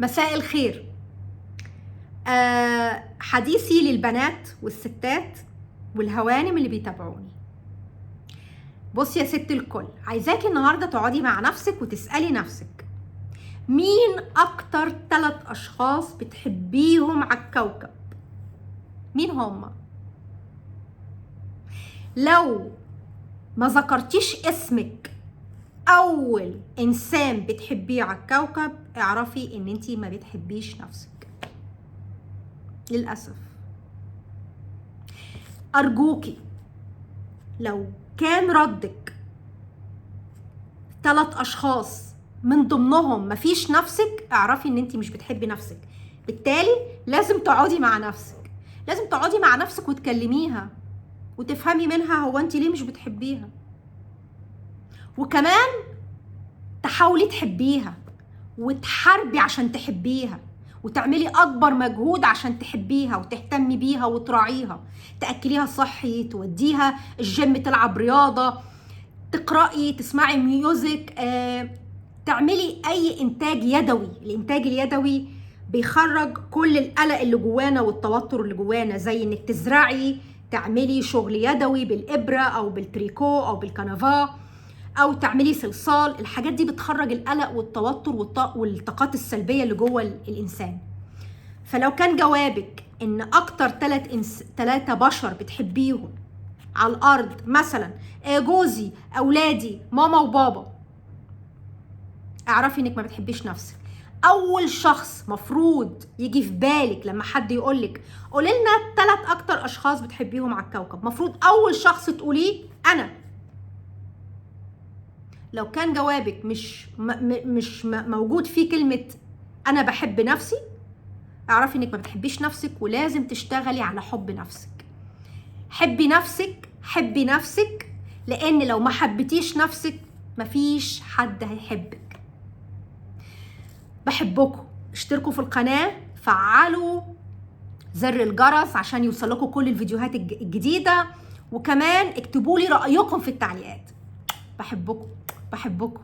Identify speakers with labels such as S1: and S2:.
S1: مساء الخير. حديثي للبنات والستات والهوانم اللي بيتابعوني. بصي يا ست الكل، عايزاكي النهارده تقعدي مع نفسك وتسألي نفسك مين اكتر 3 اشخاص بتحبيهم على الكوكب؟ مين هما؟ لو ما ذكرتيش اسمك اول انسان بتحبيه على الكوكب، اعرفي ان انتي ما بتحبيش نفسك للأسف. أرجوكي لو كان ردك 3 أشخاص من ضمنهم مفيش نفسك، اعرفي ان انتي مش بتحبي نفسك. بالتالي لازم تقعدي مع نفسك، لازم تقعدي مع نفسك وتكلميها وتفهمي منها هو انتي ليه مش بتحبيها، وكمان تحاولي تحبيها وتحاربي عشان تحبيها وتعملي اكبر مجهود عشان تحبيها وتهتمي بيها وتراعيها، تاكليها صحي، توديها الجيم، تلعب رياضه، تقراي، تسمعي ميوزك، تعملي اي انتاج يدوي. الانتاج اليدوي بيخرج كل القلق اللي جوانا والتوتر اللي جوانا، زي انك تزرعي، تعملي شغل يدوي بالابره او بالتريكو او بالكنفا، او تعملي صلصال. الحاجات دي بتخرج القلق والتوتر والطاقات السلبيه اللي جوه الانسان. فلو كان جوابك ان اكتر 3 بشر بتحبيهم على الارض مثلا جوزي، اولادي، ماما وبابا، اعرفي انك ما بتحبيش نفسك. اول شخص مفروض يجي في بالك لما حد يقولك قولي لنا 3 اكتر اشخاص بتحبيهم على الكوكب، مفروض اول شخص تقوليه انا. لو كان جوابك مش موجود فيه كلمة أنا بحب نفسي، اعرفي إنك ما بتحبيش نفسك، ولازم تشتغلي على حب نفسك. حبي نفسك، حبي نفسك، لأن لو ما حبيتيش نفسك مفيش حد هيحبك. بحبكم. اشتركوا في القناة، فعلوا زر الجرس عشان يوصلكوا كل الفيديوهات الجديدة، وكمان اكتبوا لي رأيكم في التعليقات. بحبكم بحبكم.